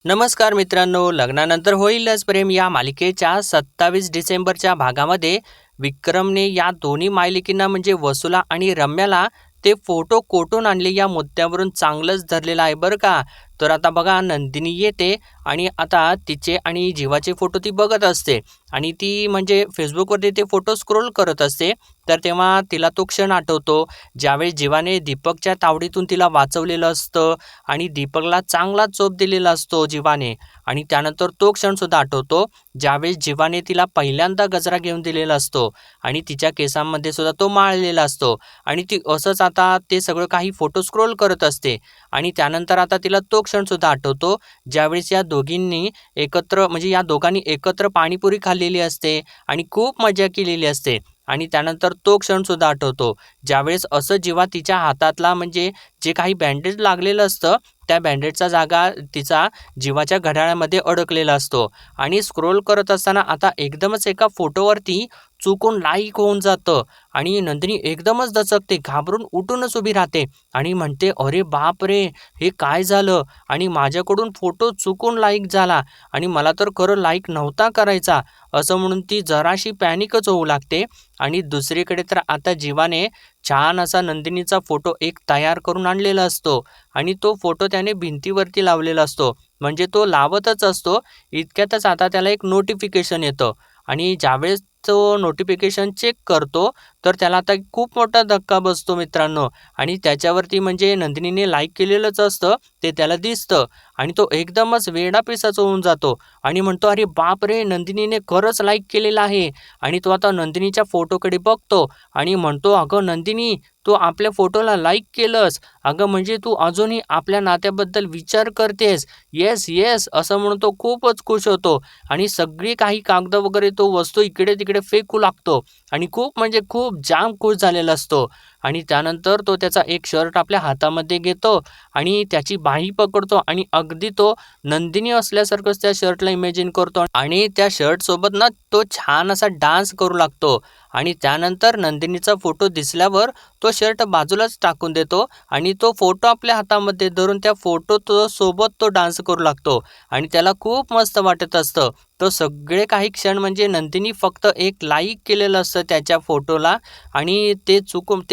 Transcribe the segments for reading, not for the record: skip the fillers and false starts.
नमस्कार मित्रांनो, लग्नानंतर होईलच प्रेम या मालिकेच्या 27 डिसेंबरच्या भागामध्ये विक्रमने या दोन्ही मायलेकींना म्हणजे वसुला आणि रम्याला ते फोटो कोठून आणले या मुद्द्यावरून चांगलंच धरलेलं आहे बरं का. तर आता बघा नंदिनी येते आणि आता तिचे आणि जीवाचे फोटो ती बघत असते आणि ती म्हणजे फेसबुकवरती ते फोटो स्क्रोल करत असते. तर तेव्हा तिला तो क्षण आठवतो ज्यावेळेस जीवाने दीपकच्या तावडीतून तिला वाचवलेलं असतं आणि दीपकला चांगला चोप दिलेला असतो जीवाने. आणि त्यानंतर तो क्षण सुद्धा आठवतो ज्यावेळेस जीवाने तिला पहिल्यांदा गजरा घेऊन दिलेला असतो आणि तिच्या केसांमध्ये सुद्धा तो माळलेला असतो आणि ती असंच आता ते सगळं काही फोटो स्क्रोल करत असते. आणि त्यानंतर आता तिला तो क्षण सुद्धा आठवतो ज्यावेळेस या दोघींनी एकत्र म्हणजे या दोघांनी एकत्र पाणीपुरी खाल्लेली असते आणि खूप मजा केलेली असते. आणि त्यानंतर तो क्षण सुद्धा आठवतो ज्यावेळेस असं जेव्हा तिच्या हातातला म्हणजे जे काही बँडेज लागलेलं असतं त्या बँडेजचा जागा तिचा जीवाच्या घड्याळामध्ये अडकलेला असतो. आणि स्क्रोल करत असताना आता एकदमच एका फोटोवरती चुकून लाईक होऊन जातं आणि नंदिनी एकदमच दचकते, घाबरून उठूनच उभी राहते आणि म्हणते, अरे बाप रे, हे काय झालं? आणि माझ्याकडून फोटो चुकून लाईक झाला आणि मला तर खरं लाईक नव्हता करायचा, असं म्हणून ती जराशी पॅनिकच होऊ लागते. आणि दुसरीकडे तर आता जीवाने छान असा नंदिनीचा फोटो एक तयार करून आणलेला असतो आणि तो फोटो त्याने भिंतीवरती लावलेला असतो. म्हणजे तो लावतच असतो इतक्यातच आता त्याला एक नोटिफिकेशन येतं आणि ज्यावेळेस तो नोटिफिकेशन चेक करतो तर त्याला आता खूप मोठा धक्का बसतो मित्रांनो. आणि त्याच्यावरती म्हणजे नंदिनीने लाईक केलेलंच असतं ते त्याला दिसतं आणि तो एकदमच वेडापिसाचा होऊन जातो आणि म्हणतो, अरे बाप रे, नंदिनीने खरंच लाईक केलेलं आहे. आणि तो आता नंदिनीच्या फोटोकडे बघतो आणि म्हणतो, अगं नंदिनी, तू आपल्या फोटोला लाईक केलंस, अगं म्हणजे तू अजूनही आपल्या नात्याबद्दल विचार करतेस. येस येस असं म्हणून तो खूपच खुश होतो आणि सगळी काही कागद वगैरे तो वस्तू इकडे तिकडे फेकू लागतो आणि खूप म्हणजे खूप जाम खुश झालेला असतो. आणि त्यानंतर तो त्याचा एक शर्ट आपल्या हातामध्ये घेतो आणि त्याची बाही पकडतो आणि अगदी तो नंदिनी असल्यासारखंच त्या शर्टला इमॅजिन करतो आणि त्या शर्ट सोबत ना तो छान असा डान्स करू लागतो. आणि त्यानंतर नंदिनीचा फोटो दिसल्यावर तो शर्ट बाजूलाच टाकून देतो आणि तो फोटो आपल्या हातामध्ये धरून त्या फोटो तो सोबत तो डान्स करू लागतो आणि त्याला खूप मस्त वाटत असतं. तो सगळे काही क्षण म्हणजे नंदिनी फक्त एक लाईक केलेलं असतं त्याच्या फोटोला आणि ते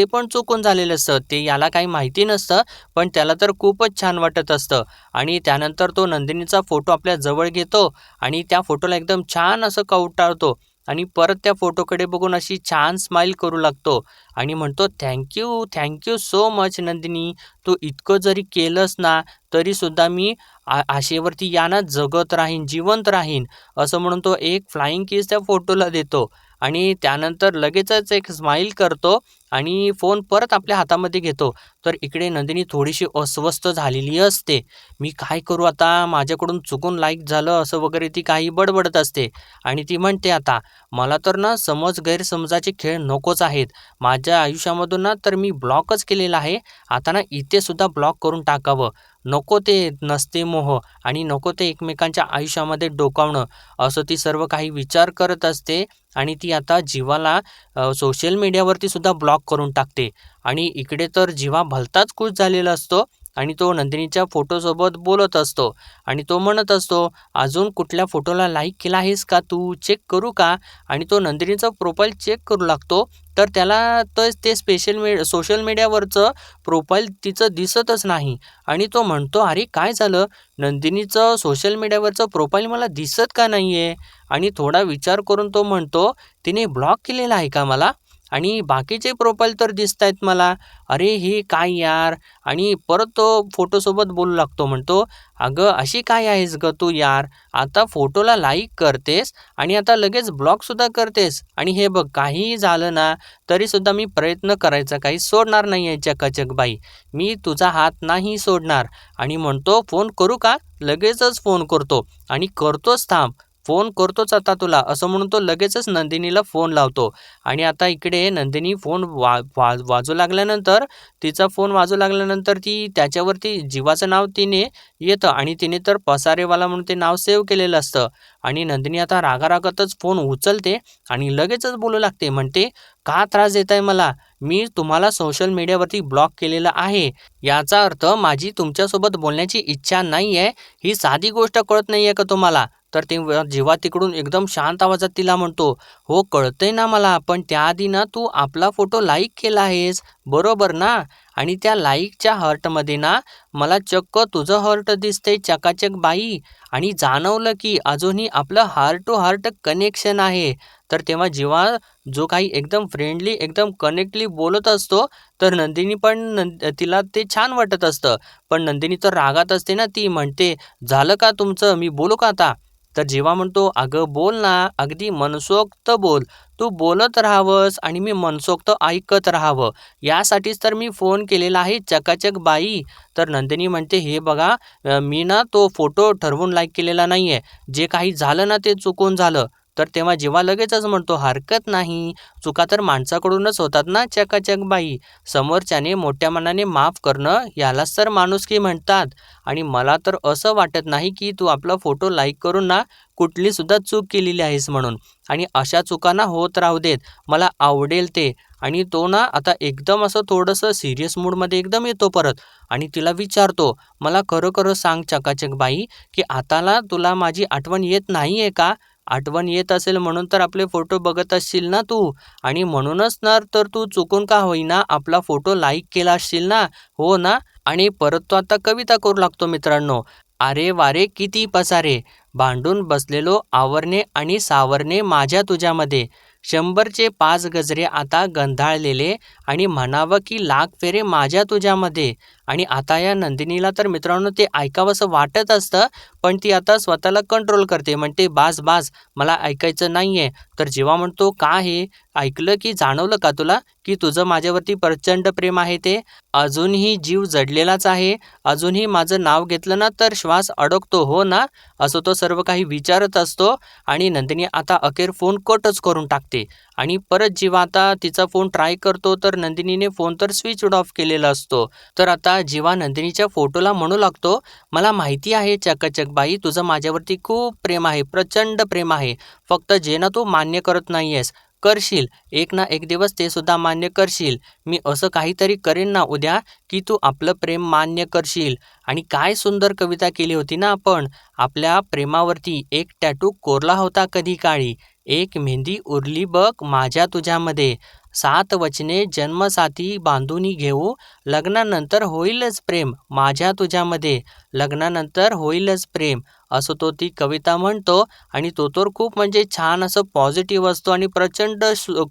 पण चुकून झालेलं असतं, ते याला काही माहिती नसतं, पण त्याला तर खूपच छान वाटत असतं. आणि त्यानंतर तो नंदिनीचा फोटो आपल्या जवळ घेतो आणि त्या फोटोला एकदम छान असं कवटाळतो आणि परत त्या फोटोकडे बघून अशी छान स्माईल करू लागतो आणि म्हणतो, thank you thank you so much Nandini, तू इतकं जरी केलंस ना तरीसुद्धा मी आशेवरती याना जगत राहीन, जिवंत राहीन, असं म्हणून तो एक फ्लाइंग किस त्या फोटोला देतो. आणि त्यानंतर लगेचच एक स्माईल करतो आणि फोन परत आपल्या हातामध्ये घेतो. तर इकडे नंदिनी थोडीशी अस्वस्थ झालेली असते. मी काय करू आता, माझ्याकडून चुकून लाईक झालं असं वगैरे ती काही बडबडत असते. आणि ती म्हणते, आता मला तर ना गैरसमजाचे खेळ नकोच आहेत. माझ्या आयुष्यामधून ना तर मी ब्लॉकच केलेला आहे. आता ना इथे सुद्धा ब्लॉक करून टाकावं. नको ते नसते मोह आणि नको ते एकमेकांच्या आयुष्यामध्ये डोकावणं, असं ती सर्व काही विचार करत असते. आणि ती आता जीवाला सोशल मीडियावरती सुद्धा ब्लॉक करून टाकते. आणि इकडे तर जीवा भलताच खुश झालेला असतो आणि तो नंदिनीच्या फोटोसोबत बोलत असतो आणि तो म्हणत असतो, अजून कुठल्या फोटोला लाईक केला आहेस का तू, चेक करू का? आणि तो नंदिनीचा प्रोफाईल चेक करू लागतो. तर त्याला तर ते सोशल मीडियावरचं प्रोफाईल तिचं दिसतच नाही आणि तो म्हणतो, अरे काय झालं, नंदिनीचं सोशल मीडियावरचं प्रोफाईल मला दिसत का नाही आहे? आणि थोडा विचार करून तो म्हणतो, तिने ब्लॉक केलेला आहे का मला? आणि बाकीचे प्रोफाईल तर दिसत आहेत मला. अरे हे काय यार? आणि परत तो फोटोसोबत बोलू लागतो, म्हणतो, अगं अशी काय आहेस गं तू यार? आता फोटोला लाईक करतेस आणि आता लगेच ब्लॉकसुद्धा करतेस आणि हे बघ, काहीही झालं ना तरीसुद्धा मी प्रयत्न करायचा काही सोडणार नाही आहे चकाचक बाई. मी तुझा हात नाही सोडणार. आणि म्हणतो, फोन करू का? लगेचच फोन करतो आणि करतोच थांब. फोन करतोच आता तुला, असं म्हणून तो लगेचच नंदिनीला फोन लावतो. आणि आता इकडे नंदिनी फोन वाजू लागल्यानंतर, तिचा फोन वाजू लागल्यानंतर ती त्याच्यावरती जीवाचं नाव तिने येतं आणि तिने तर पसारेवाला म्हणून ते नाव सेव्ह केलेलं असतं. आणि नंदिनी आता रागारागातच फोन उचलते आणि लगेचच बोलू लागते. म्हणते, "का त्रास देताय मला? मी तुम्हाला सोशल मीडियावरती ब्लॉक केलेलं आहे. याचा अर्थ माझी तुमच्यासोबत बोलण्याची इच्छा नाहीये, ही साधी गोष्ट कळत नाहीये का तुम्हाला?" तर ते जेव्हा तिकडून एकदम शांत आवाजात तिला म्हणतो, "हो कळतंय ना मला, पण त्याआधी ना तू आपला फोटो लाईक केला आहेस, बरोबर ना? आणि त्या लाईकच्या हार्टमध्ये ना मला चक्क तुझं हार्ट दिसतंय चकाचक बाई. आणि जाणवलं की अजूनही आपलं हार्ट टू हार्ट कनेक्शन आहे." तर तेव्हा जेव्हा जो काही एकदम फ्रेंडली, एकदम कनेक्टली बोलत असतो, तर नंदिनी पण तिला ते छान वाटत असतं. पण नंदिनी तर रागात असते ना, ती म्हणते, "झालं का तुमचं? मी बोलू का आता?" तर जेव्हा म्हणतो, "अगं बोल ना, अगदी मनसोक्त बोल. तू बोलत राहावंस आणि मी मनसोक्त ऐकत राहावं, यासाठीच तर मी फोन केलेला आहे चकाचक बाई." तर नंदिनी म्हणते, "हे बघा, मी ना तो फोटो ठरवून लाईक केलेला नाहीये. जे काही झालं ना ते चुकून झालं." तर तेव्हा जेव्हा लगेचच म्हणतो, "हरकत नाही, चुका तर माणसाकडूनच होतात ना चकाचक बाई. समोरच्याने मोठ्या मनाने माफ करणं यालाच तर माणुसकी म्हणतात. आणि मला तर असं वाटत नाही की तू आपला फोटो लाईक करून ना कुठली सुद्धा चूक केलेली आहेस म्हणून. आणि अशा चुका ना होत राहू देत. मला आवडेल ते." आणि तो ना आता एकदम असं थोडंसं सिरियस मूडमध्ये एकदम येतो परत आणि तिला विचारतो, "मला खरं खरं सांग चकाचक बाई, की आताला तुला माझी आठवण येत नाहीये का? आठवण येत असेल म्हणून तर आपले फोटो बघत असशील ना तू, आणि म्हणूनच ना तर तू चुकून का होईना आपला फोटो लाईक केला असशील ना, हो ना?" आणि परत तो आता कविता करू लागतो मित्रांनो. "अरे वारे किती पसारे, भांडून बसलेलो आवरणे आणि सावरणे माझ्या तुझ्यामध्ये. 100चे 5 गजरे आता गंधाळलेले, आणि म्हणावं की लाख फेरे माझ्या तुझ्यामध्ये." आणि आता या नंदिनीला तर मित्रांनो ते ऐकावंसं वाटत असतं, पण ती आता स्वतःला कंट्रोल करते. म्हणते, "बास बास, मला ऐकायचं नाहीये." तर जेव्हा म्हणतो, "का हे? ऐकलं की जाणवलं का तुला की तुझं माझ्यावरती प्रचंड प्रेम आहे ते? अजूनही जीव जडलेलाच आहे? अजूनही माझं नाव घेतलं ना तर श्वास अडकतो, हो ना?" असं तो सर्व काही विचारत असतो. आणि नंदिनी आता अखेर फोन कटच करून टाकते. आणि परत जेव्हा आता तिचा फोन ट्राय करतो, तर नंदिनीने फोन तर स्विच ऑफ केलेला असतो. तर आता जेव्हा नंदिनीच्या फोटोला म्हणू लागतो, "मला माहिती आहे चकाचक बाई, तुझं माझ्यावरती खूप प्रेम आहे, प्रचंड प्रेम आहे. फक्त जे ना तू मान्य करत नाहीयेस, करशील. एक ना एक दिवस ते सुद्धा मान्य करशील. मी असं काहीतरी करेन ना उद्या, की तू आपलं प्रेम मान्य करशील." आणि काय सुंदर कविता केली होती ना आपण. आपल्या प्रेमावरती एक टॅटू कोरला होता कधी काळी, एक मेहंदी उरली बघ माझ्या तुझ्यामध्ये. 7 वचने जन्मसाथी बांधूनी घेऊ, लग्नानंतर होईलच प्रेम माझ्या तुझ्यामध्ये. लग्नानंतर होईलच प्रेम, असं तो ती कविता म्हणतो. आणि तो तर खूप म्हणजे छान असं पॉझिटिव्ह असतो आणि प्रचंड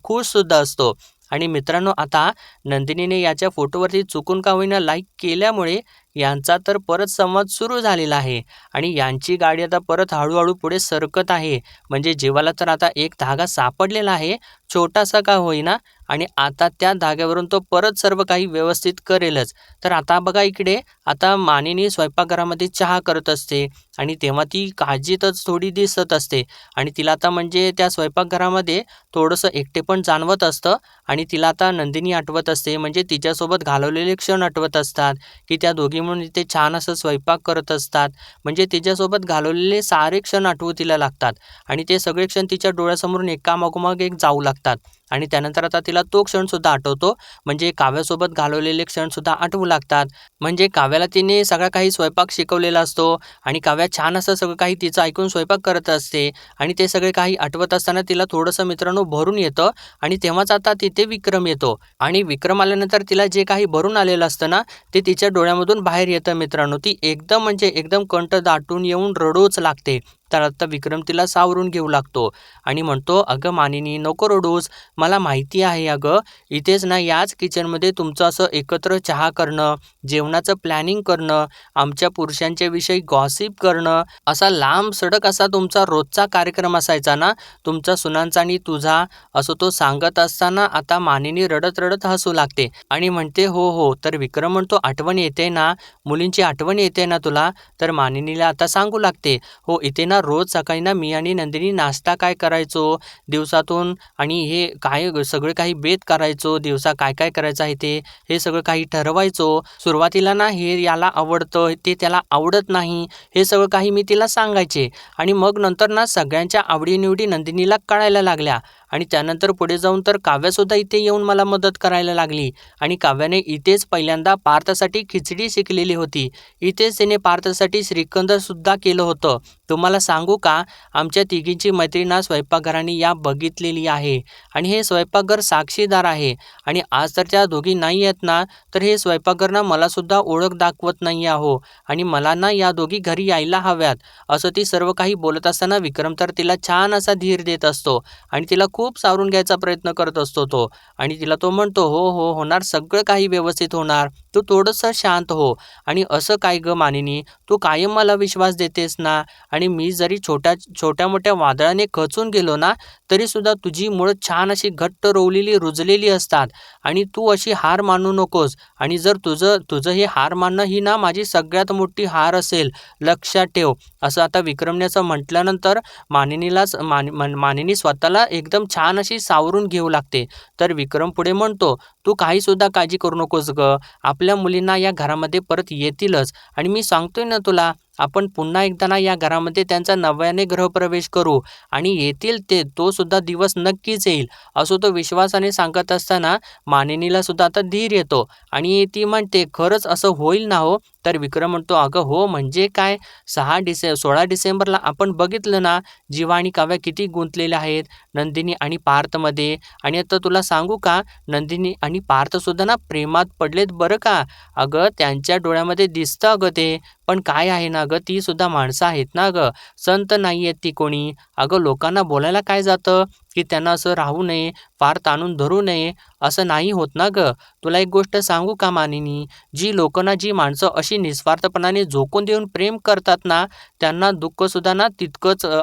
खुश सुद्धा असतो. आणि मित्रांनो आता नंदिनीने याच्या फोटोवरती चुकून का होईना लाईक केल्यामुळे यांचा तर परत संवाद सुरू झालेला आहे. आणि यांची गाडी आता परत हळूहळू पुढे सरकत आहे. म्हणजे जीवाला तर आता एक धागा सापडलेला आहे, छोटासा का होईना. आणि आता त्या धाग्यावरून तो परत सर्व काही व्यवस्थित करेलच. तर आता बघा इकडे, आता मानिनी स्वयंपाकघरामध्ये चहा करत असते आणि तेव्हा ती काळजीतच थोडी दिसत असते. आणि तिला आता म्हणजे त्या स्वयंपाकघरामध्ये थोडंसं एकटेपण जाणवत असतं. आणि तिला आता नंदिनी आठवत असते, म्हणजे तिच्यासोबत घालवलेले क्षण आठवत असतात, की त्या दोघी म्हणून इथे छान असं स्वयंपाक करत असतात. म्हणजे तिच्यासोबत घालवलेले सारे क्षण आठवू तिला लागतात. आणि ते सगळे क्षण तिच्या डोळ्यासमोरून एकामागोमाग एक जाऊ लागतात. आणि त्यानंतर आता तिला तो क्षणसुद्धा आठवतो, म्हणजे काव्यासोबत घालवलेले क्षणसुद्धा आठवू लागतात. म्हणजे काव्याला तिने सगळा काही स्वयंपाक शिकवलेला असतो आणि काव्या छान असं सगळं काही तिचं ऐकून स्वयंपाक करत असते. आणि ते सगळे काही आठवत असताना तिला थोडंसं मित्रांनो भरून येतं. आणि तेव्हाच आता तिथे विक्रम येतो. आणि विक्रम आल्यानंतर तिला जे काही भरून आलेलं असतं ना, ते तिच्या डोळ्यामधून बाहेर येतं मित्रांनो. ती एकदम म्हणजे एकदम कंठ दाटून येऊन रडूच लागते. तर आता विक्रम तिला सावरून घेऊ लागतो आणि म्हणतो, "अगं मानिनी, नको रडूस. मला माहिती आहे अगं, इथेच ना याच किचनमध्ये तुमचं असं एकत्र चहा करणं, जेवणाचं प्लॅनिंग करणं, आमच्या पुरुषांच्या विषयी गॉसिप करणं, असा लांब सडक असा तुमचा रोजचा कार्यक्रम असायचा ना, तुमचा सुनांचा आणि तुझा." असं तो सांगत असताना आता मानिनी रडत रडत हसू लागते आणि म्हणते, "हो हो." तर विक्रम म्हणतो, "आठवण येते ना, मुलींची आठवण येते ना तुला?" तर मानिनीला आता सांगू लागते, "हो, इथे ना ना रोज सकाळी ना मी आणि नंदिनी नाश्ता काय करायचो दिवसातून आणि हे काय सगळे काही बेत करायचो, दिवसा काय काय करायचं आहे ते हे सगळं काही ठरवायचो. सुरुवातीला ना हे याला आवडतं, ते त्याला आवडत नाही, हे सगळं काही मी तिला सांगायचे आणि मग नंतर ना सगळ्यांच्या आवडीनिवडी नंदिनीला कळायला लागल्या आणि त्यानंतर पुढे जाऊन तर काव्यासुद्धा इथे येऊन मला मदत करायला लागली आणि काव्याने इथेच पहिल्यांदा पार्थसाठी खिचडी शिकलेली होती. इथेच तिने पार्थसाठी श्रीखंडसुद्धा केलं होतं. तुम्हाला सांगू का, आमच्या तिघींची मैत्री ना स्वयंपाकघराने या बघितलेली आहे आणि हे स्वयंपाकघर साक्षीदार आहे आणि आज तर त्या दोघी नाही आहेत ना, तर हे स्वयंपाकघर ना मलासुद्धा ओळख दाखवत नाही आहो आणि मला ना या दोघी घरी यायला हव्यात. असं ती सर्व काही बोलत असताना विक्रम तर तिला छान असा धीर देत असतो आणि तिला खूप सावरून घ्यायचा प्रयत्न करत असतो तो आणि तिला तो म्हणतो, "हो, हो, होणार, सगळं काही व्यवस्थित होणार. तू थोडंसं शांत हो." आणि "असं काय गं मानिनी, तू कायम मला विश्वास देतेस ना आणि मी जरी छोट्या-मोठ्या वादळाने खचून गेलो ना, तरीसुद्धा तुझी मुळं छान अशी घट्ट रोवलेली, रुजलेली असतात आणि तू अशी हार मानू नकोस आणि जर तुझं तुझं हे हार मानणं ही ना माझी सगळ्यात मोठी हार असेल, लक्षात ठेव." असं आता विक्रमने असं म्हटल्यानंतर मानिनी स्वतःला एकदम छान अशी सावरून घेऊ लागते. तर विक्रम पुढे म्हणतो, "तू काहीसुद्धा काळजी करू नकोस गं. आपल्या मुलींना या घरामध्ये परत येतीलच आणि मी सांगतोय ना तुला, आपण पुन्हा एकदा ना या घरामध्ये त्यांचा नव्याने गृहप्रवेश करू आणि येतील ते, तो सुद्धा दिवस नक्कीच येईल." असं तो विश्वासाने सांगत असताना मानिनीला सुद्धा आता धीर येतो आणि ती म्हणते, "खरंच असं होईल ना हो?" तर विक्रम म्हणतो, "अगं हो, म्हणजे काय, 16 डिसेंबरला आपण बघितलं ना, जीवा आणि काव्या किती गुंतलेल्या आहेत नंदिनी आणि पार्थमध्ये आणि आता तुला सांगू का, नंदिनी आणि पार्थसुद्धा ना प्रेमात पडलेत बरं का. अगं त्यांच्या डोळ्यामध्ये दिसतं अगं ते. पण काय आहे ना गं, ती सुद्धा माणसं आहेत ना गं, संत नाही आहेत ती कोणी. अगं लोकांना बोलायला काय जातं, की त्यांना असं राहू नये, फार ताणून धरू नये, असं नाही होत ना गं. तुला एक गोष्ट सांगू का मानिनी, जी माणसं अशी निस्वार्थपणाने झोकून देऊन प्रेम करतात ना, त्यांना दुःखसुद्धा ना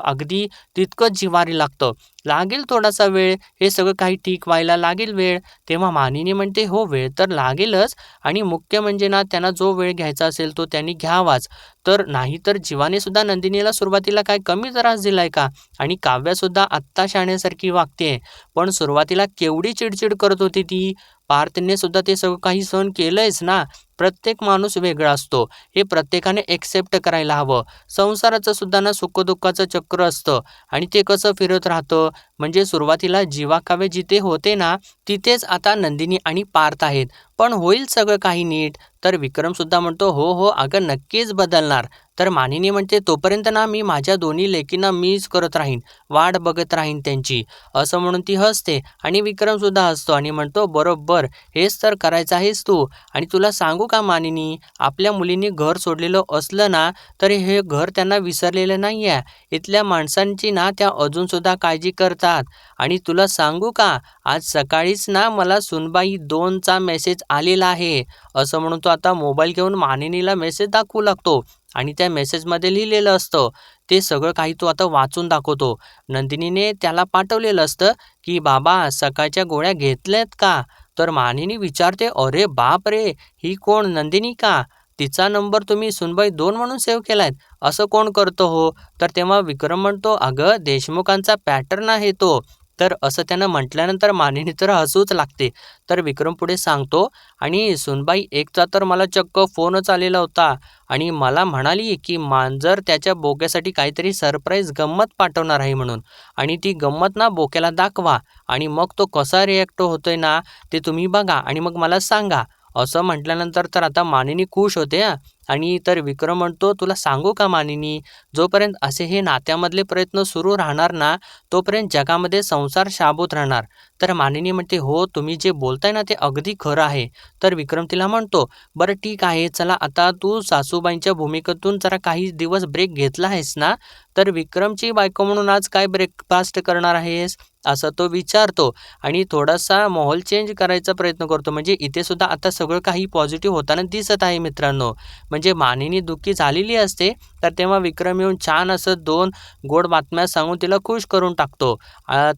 अगदी तितकंच जिव्हारी लागतं. लागेल थोडासा वेळ, हे सगळं काही ठीक व्हायला लागेल वेळ." तेव्हा मानिनी म्हणते, "हो, वेळ तर लागेलच आणि मुख्य म्हणजे ना त्यांना जो वेळ घ्यायचा असेल तो त्यांनी घ्यावाच. तर नाहीतर जीवाने सुद्धा नंदिनीला सुरुवातीला काय कमी त्रास दिलाय का? आणि काव्यासुद्धा आत्ता शहाण्यासारखी वागतेय. पण सुरुवातीला केवढी चिडचिड करत होती ती. पार्थने सुद्धा ते सगळं काही सहन केलंयच ना. प्रत्येक माणूस वेगळा असतो, हे प्रत्येकाने एक्सेप्ट करायला हवं. संसाराचं सुद्धा ना सुख-दुःखाचं चक्र असतं आणि ते कसं फिरत राहतं. म्हणजे सुरुवातीला जीवा काव्य जिथे होते ना, तिथेच आता नंदिनी आणि पार्थ आहेत. पण होईल सगळं काही नीट." तर विक्रमसुद्धा म्हणतो, "हो, हो, अगं नक्कीच बदलणार." तर मानिनी म्हणते, "तोपर्यंत ना मी माझ्या दोन्ही लेकींना मिस करत राहीन, वाट बघत राहीन त्यांची." असं म्हणून ती हसते आणि विक्रमसुद्धा हसतो आणि म्हणतो, "बरोबर, हेच तर करायचं आहेस तू. आणि तुला सांगू का मानिनी, आपल्या मुलींनी घर सोडलेलं असलं ना, तरी हे घर त्यांना विसरलेलं नाही आहे. इथल्या माणसांची ना त्या अजूनसुद्धा काळजी करतात. आणि तुला सांगू का, आज सकाळीच ना मला सुनबाई 2चा मेसेज आलेला आहे." असं म्हणून तो आता मोबाईल घेऊन मानिनीला मेसेज दाखवू लागतो आणि त्या मेसेजमध्ये लिहिलेलं असतं. ते सगळं काही तो आता वाचून दाखवतो. नंदिनीने त्याला पाठवलेलं असतं, की "बाबा सकाळच्या गोळ्या घेतल्यात का?" तर मानिनी विचारते, "अरे बापरे! ही कोण, नंदिनी का? तिचा नंबर तुम्ही सुनबाई 2 म्हणून सेव्ह केलायत? असं कोण करतं हो?" तर तेव्हा विक्रम म्हणतो, "अगं देशमुखांचा पॅटर्न आहे तो." तर असं त्यानं म्हटल्यानंतर मानिनी तर हसूच लागते. तर विक्रम पुढे सांगतो, "आणि सुनबाई एकचा तर मला चक्क फोनच आलेला होता आणि मला म्हणाली, की मांजर त्याच्या बोक्यासाठी काहीतरी सरप्राईज गंमत पाठवणार आहे म्हणून आणि ती गंमत ना बोक्याला दाखवा आणि मग तो कसा रिॲक्ट होतोय ना, ते तुम्ही बघा आणि मग मला सांगा." असं म्हटल्यानंतर तर आता मानिनी खुश होते हां. आणि तर विक्रम म्हणतो, "तुला सांगू का मानिनी, जोपर्यंत असे हे नात्यामधले प्रयत्न सुरू राहणार ना, तोपर्यंत जगामध्ये संसार शाबूत राहणार." तर मानिनी म्हणते, "हो, तुम्ही जे बोलताय ना ते अगदी खरं आहे." तर विक्रम तिला म्हणतो, "बरं ठीक आहे, चला आता तू सासूबाईंच्या भूमिकेतून जरा काही दिवस ब्रेक घेतला आहेस ना, तर विक्रमची बायको म्हणून आज काय ब्रेकफास्ट करणार आहेस?" असं तो विचारतो आणि थोडासा माहोल चेंज करायचा प्रयत्न करतो. म्हणजे इथे सुद्धा आता सगळं काही पॉझिटिव्ह होताना दिसत आहे मित्रांनो. म्हणजे मानिनी दुःखी झालेली असते तर तेव्हा विक्रम येऊन छान असं 2 गोड बातम्या सांगून तिला खुश करून टाकतो.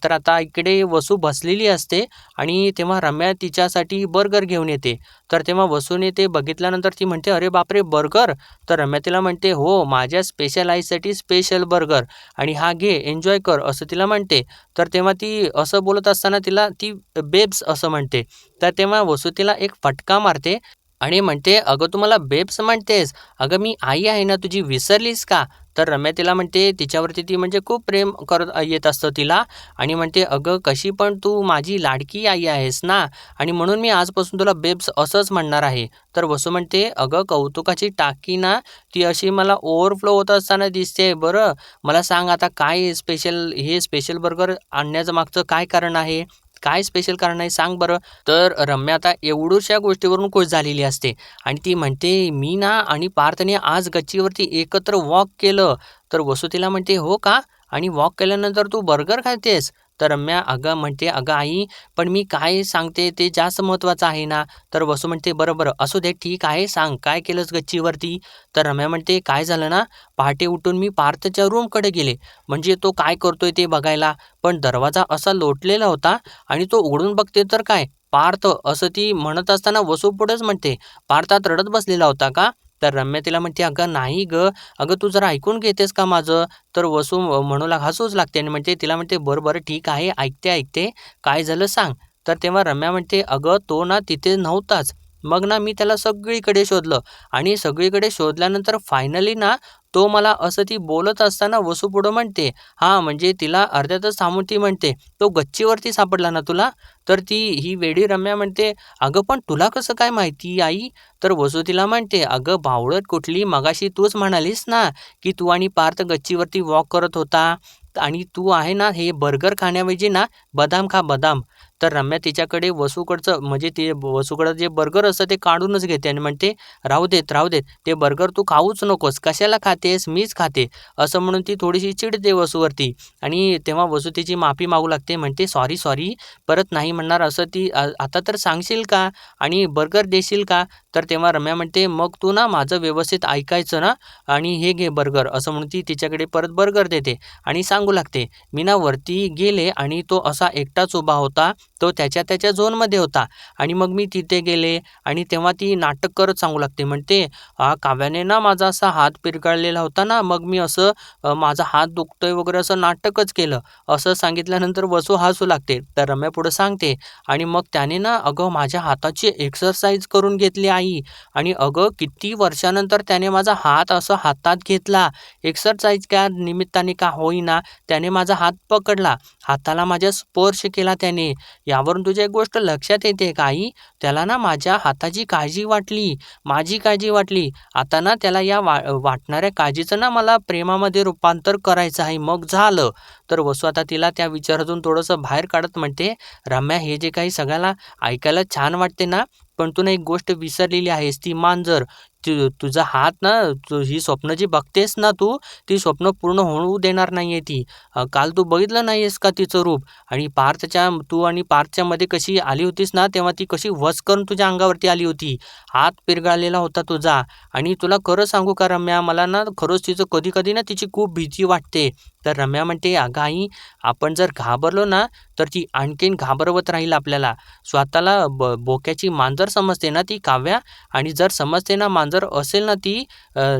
तर आता इकडे वसू बसलेली असते आणि तेव्हा रम्या तिच्यासाठी बर्गर घेऊन येते. तर तेव्हा वसूने ते बघितल्यानंतर ती म्हणते, "अरे बापरे! बर्गर?" तर रम्या तिला म्हणते, "हो, माझ्या स्पेशल आईसाठी स्पेशल बर्गर आणि हा घे, एन्जॉय कर," असं तिला म्हणते. तर तेव्हा ती असं बोलत असताना तिला ती बेब्स असं म्हणते. तर तेव्हा वसू तिला एक फटका मारते आणि म्हणते, "अगं तू मला बेब्स म्हणतेस? अगं मी आई आहे ना तुझी, विसरलीस का?" तर रम्या तिला म्हणते तिच्यावरती ती म्हणजे खूप प्रेम करत येत असतं तिला आणि म्हणते, "अगं कशी पण तू माझी लाडकी आई आहेस ना आणि म्हणून मी आजपासून तुला बेब्स असंच म्हणणार आहे." तर वसू म्हणते, "अगं कौतुकाची टाकी ना ती अशी मला ओव्हरफ्लो होत असताना दिसते बरं. मला सांग आता काय स्पेशल हे स्पेशल बर्गर आणण्याचं मागचं काय कारण आहे? काय स्पेशल कारण आहे सांग बरं?" तर रम्या आता एवढ्याशा गोष्टीवरून खुश झालेली असते आणि ती म्हणते, "मी ना आणि पार्थने आज गच्चीवरती एकत्र वॉक केलं." तर वसू तिला म्हणते, "हो का? आणि वॉक केल्यानंतर तू बर्गर खातेस?" तर रम्या म्हणते, "अगं आई, पण मी काय सांगते ते जास्त महत्त्वाचं आहे ना." तर वसू म्हणते, "बरं, बरं, असू दे, ठीक आहे, सांग काय केलंस गच्चीवरती?" तर रम्या म्हणते, "काय झालं ना, पहाटे उठून मी पार्थच्या रूमकडे गेले, म्हणजे तो काय करतोय ते बघायला. पण दरवाजा असा लोटलेला होता आणि तो उघडून बघते तर काय, पार्थ असं ती म्हणत असताना वसू पुढेच म्हणते, "पार्थात रडत बसलेला होता का?" तर रम्या तिला म्हणते, "अगं नाही गं, अगं तू जरा ऐकून घेतेस का माझं?" तर वसू हसूच लागते आणि म्हणते तिला म्हणते, "बरं, बरं ठीक आहे, ऐकते, ऐकते. काय झालं सांग?" तर तेव्हा रम्या म्हणते, "अगं तो ना तिथे नव्हताच. मग ना मी त्याला सगळीकडे शोधलं आणि सगळीकडे शोधल्यानंतर फायनली ना तो मला असं ती बोलत असताना वसू पुढं म्हणते, हां, म्हणजे तिला अर्ध्यातच थांबून ती म्हणते, "तो गच्चीवरती सापडला ना तुला?" तर ही वेडी रम्या म्हणते, "अगं पण तुला कसं काय माहिती आई?" तर वसू तिला म्हणते, "अगं बावळट कुठली, मगाशी तूच म्हणालीस ना, की तू आणि पार्थ गच्चीवरती वॉक करत होता आणि तू आहे ना हे बर्गर खाण्याऐवजी ना बदाम खा बदाम." तर रम्या तिच्याकडे वसूकडचं म्हणजे ते वसूकडं जे बर्गर असतं ते काढूनच घेते आणि म्हणते, "राहू देत, राहू देत. ते बर्गर तू खाऊच नकोस. कशाला खातेस? मीच खाते." असं म्हणून ती थोडीशी चिडते वसूवरती आणि तेव्हा वसू तिची माफी मागू लागते. म्हणते, "सॉरी, सॉरी. परत नाही म्हणणार." असं ती आता तर सांगशील का? आणि बर्गर देशील का?" तर तेव्हा रम्या म्हणते, "मग तू ना माझं व्यवस्थित ऐकायचं ना आणि हे घे बर्गर." असं म्हणून ती तिच्याकडे परत बर्गर देते आणि सांगू लागते, "मी ना वरती गेले आणि तो असा एकटाच उभा होता. तो त्याच्या झोनमध्ये होता आणि मग मी तिथे गेले आणि तेव्हा ती नाटक करत सांगू लागते. म्हणते, काव्याने ना माझा असा हात पिरगाळलेला होता ना, मग मी असं माझा हात दुखतोय वगैरे असं नाटकच केलं." असं सांगितल्यानंतर वसू हसू लागते. तर रम्या पुढे सांगते आणि मग त्याने ना "अगं माझ्या हाताची एक्सरसाइज करून घेतली आई आणि अगं किती वर्षानंतर त्याने माझा हात असं हातात घेतला. एक्सरसाइज त्या निमित्ताने का होईना त्याने माझा हात पकडला. हाताला माझ्या स्पर्श केला त्याने. यावरून तुझी एक गोष्ट लक्षात येते का आई? त्याला ना माझ्या हाताची काळजी वाटली, माझी काळजी वाटली. आता ना त्याला या वाटणाऱ्या काळजीचं ना मला प्रेमामध्ये रूपांतर करायचं आहे." मग झालं. तर वसू आता तिला त्या विचारातून थोडंसं बाहेर काढत म्हणते, "रम्या हे जे काही सगळ्याला ऐकायला छान वाटते ना, पण तू ना एक गोष्ट विसरलेली आहेस ती मांजर. तुझा हात ना ही स्वप्न जी बघतेस ना तू, ती स्वप्न पूर्ण होऊ देणार नाहीये ती. काल तू बघितलं नाहीयेस का तिचं रूप? आणि तू आणि पार्थच्या मध्ये कशी आली होतीस ना, तेव्हा ती कशी वचकन तुझ्या अंगावरती आली होती. हात पिरगाळलेला होता तुझा आणि तुला खरं सांगू का रम्या, मला ना खरंच तिचं कधी-कधी ना तिची खूप भीती वाटते." तर रम्या म्हणते, "अगं आई, आपण जर घाबरलो ना, तर ती आणखीन घाबरवत राहील आपल्याला. स्वतःला बोक्याची मांजर समजते ना ती काव्या आणि जर समजते ना मांजर असेल ना ती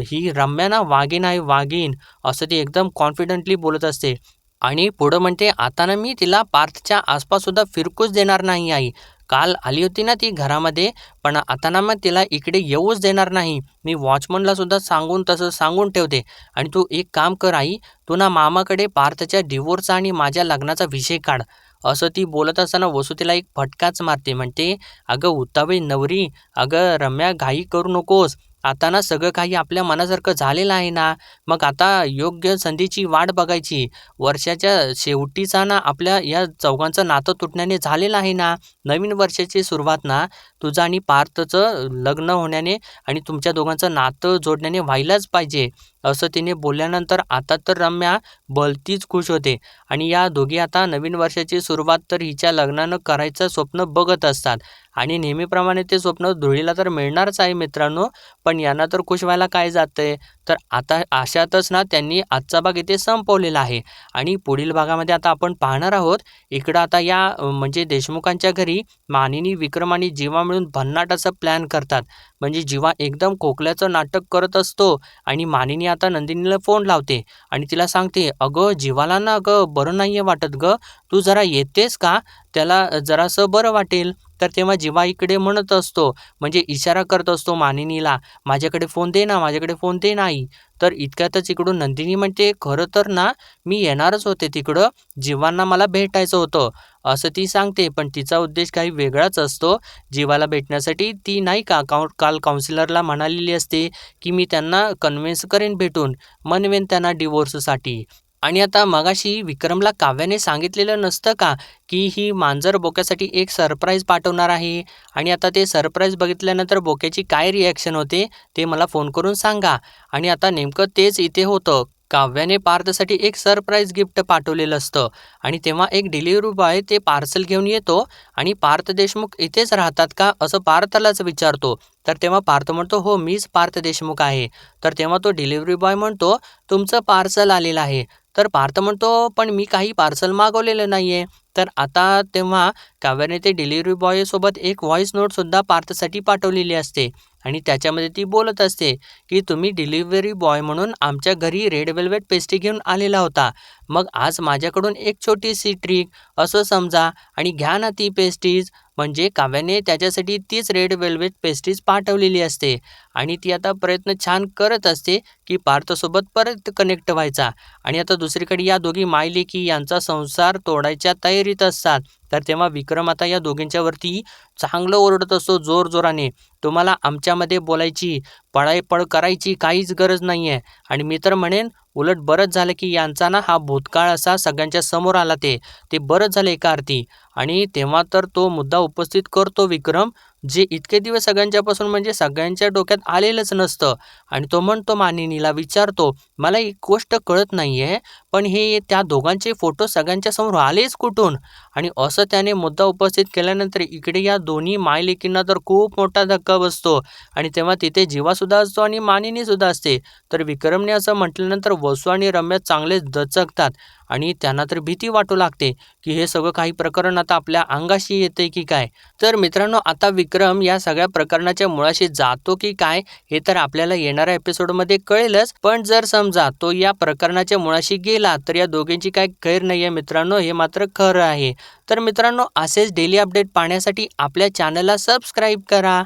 ही रम्या ना वाघीण आहे वाघीण." असं ती एकदम कॉन्फिडेंटली बोलत असते. आणि पुढं म्हणते, "आता ना मी तिला पार्थच्या आसपास सुद्धा फिरकूच देणार नाही आई. काल आली होती ना ती घरामध्ये, पण आता ना मग तिला इकडे येऊच देणार नाही. मी वॉचमनला सुद्धा सांगून तसं सांगून ठेवते. आणि तू एक काम कर आई, तू ना मामाकडे पार्थच्या डिव्होर्सचा आणि माझ्या लग्नाचा विषय काढ." असं ती बोलत असताना वसू तिला एक फटकाच मारते. म्हणते, "अगं उतावळी नवरी, अगं रम्या घाई करू नकोस. आता ना सगळं काही आपल्या मनासारखं झालेलं आहे ना, मग आता योग्य संधीची वाट बघायची. वर्षाच्या शेवटीचा ना आपल्या या चौघांचं नातं तुटण्याने झालेलं आहे ना. नवीन वर्षाची सुरुवात ना तुझं आणि पार्थचं लग्न होण्याने आणि तुमच्या दोघांचं नातं जोडण्याने व्हायलाच पाहिजे." असं तिने बोलल्यानंतर आता तर रम्या भलतीच खुश होते आणि या दोघी आता नवीन वर्षाची सुरुवात तर हिच्या लग्नानं करायचं स्वप्न बघत असतात आणि नेहमीप्रमाणे ते स्वप्न धुळीला तर मिळणारच आहे मित्रांनो. पण यांना तर खुश व्हायला काय जातंय. तर आता अशातच ना त्यांनी आजचा भाग इथे संपवलेला आहे आणि पुढील भागामध्ये आता आपण पाहणार आहोत. इकडं आता या म्हणजे देशमुखांच्या घरी मानिनी, विक्रम आणि जीवा मिळून भन्नाट असा प्लॅन करतात. म्हणजे जीवा एकदम खोकल्याचं नाटक करत असतो आणि मानिनी आता नंदिनीला फोन लावते आणि तिला सांगते, "अगं जीवाला ना अगं बरं नाहीये वाटत गं, तू जरा येतेस का? त्याला जरासं बरं वाटेल." तर तेव्हा जीवा इकडे म्हणत असतो, म्हणजे इशारा करत असतो मानिनीला, "माझ्याकडे फोन दे ना, माझ्याकडे फोन दे ना आई." तर इतक्यातच इकडून नंदिनी म्हणते, "खरं तर ना मी येणारच होते तिकडं, जीवांना मला भेटायचं होतं." असं ती सांगते, पण तिचा उद्देश काही वेगळाच असतो. जीवाला भेटण्यासाठी ती नाही का काल काउन्सिलरला म्हणालेली असते, की मी त्यांना कन्व्हिन्स करेन भेटून, मनवेन त्यांना डिव्होर्ससाठी. आणि आता मगाशी विक्रमला काव्याने सांगितलेलं नसतं का, की ही मांजर बोक्यासाठी एक सरप्राईज पाठवणार आहे आणि आता ते सरप्राईज बघितल्यानंतर बोक्याची काय रिॲक्शन होते ते मला फोन करून सांगा. आणि आता नेमकं तेच इथे होतं. काव्याने पार्थसाठी एक सरप्राईज गिफ्ट पाठवलेलं असतं आणि तेव्हा एक डिलिव्हरी बॉय ते पार्सल घेऊन येतो आणि पार्थ देशमुख इथेच राहतात का असं पार्थलाच विचारतो. तर तेव्हा पार्थ म्हणतो, "हो, मीच पार्थ देशमुख आहे." तर तेव्हा तो डिलिव्हरी बॉय म्हणतो, "तुमचं पार्सल आलेलं आहे." तर पार्थ म्हणतो, "पण मी काही पार्सल मागवलेलं नाहीये." तर आता तेव्हा काव्याने ते डिलिव्हरी बॉयसोबत एक व्हॉईस नोटसुद्धा पार्थसाठी पाठवलेली असते आणि त्याच्यामध्ये ती बोलत असते, की "तुम्ही डिलिव्हरी बॉय म्हणून आमच्या घरी रेड वेल्वेट पेस्ट्री घेऊन आलेला होता. मग आज माझ्याकडून एक छोटीशी ट्रिक असं समजा आणि घ्या ना ती पेस्ट्रीज." म्हणजे काव्याने त्याच्यासाठी तीच रेड वेल्वेट पेस्ट्रीज पाठवलेली असते आणि ती आता प्रयत्न छान करत असते, की पार्थसोबत परत कनेक्ट व्हायचा. आणि आता दुसरीकडे या दोघी मायलेकी यांचा संसार तोडायच्या तयारीत असतात. तर तेव्हा विक्रम आता या दोघींच्यावरती चांगलं ओरडत असतो जोरजोराने, "तुम्हाला आमच्यामध्ये बोलायची, पळापळ करायची काहीच गरज नाहीये." आणि मी तर म्हणेन उलट बरंच झालं की यांचा ना हा भूतकाळ असा सगळ्यांच्या समोर आला ते बरंच झालं एका अर्थी. आणि तेव्हा तर तो मुद्दा उपस्थित करतो विक्रम, जे इतके दिवस सगळ्यांच्यापासून म्हणजे सगळ्यांच्या डोक्यात आलेलंच नसतं. आणि तो म्हणतो मानिनीला विचारतो, "मला एक गोष्ट कळत नाहीये, पण हे त्या दोघांचे फोटो सगळ्यांच्या समोर आलेच कुठून?" आणि असं त्याने मुद्दा उपस्थित केल्यानंतर इकडे या दोन्ही मायलेकींना तर खूप मोठा धक्का बसतो आणि तेव्हा तिथे जीवासुद्धा असतो आणि मानिनीसुद्धा असते. तर विक्रमने असं म्हटल्यानंतर वसू आणि रम्या चांगलेच दचकतात आणि त्यांना तर भीती वाटू लागते, की हे सगळं काही प्रकरण आता आपल्या अंगाशी येतंय की काय? तर मित्रांनो, आता विक्रम या सगळ्या प्रकरणाच्या मुळाशी जातो की काय हे तर आपल्याला येणाऱ्या एपिसोडमध्ये कळेलच. पण जर समजा तो या प्रकरणाच्या मुळाशी गेला तर या दोघींची काही खैर नाहीये मित्रांनो, हे मात्र खरं आहे. तर मित्रांनो, असेच डेली अपडेट पाहण्यासाठी आपल्या चॅनलला सबस्क्राईब करा.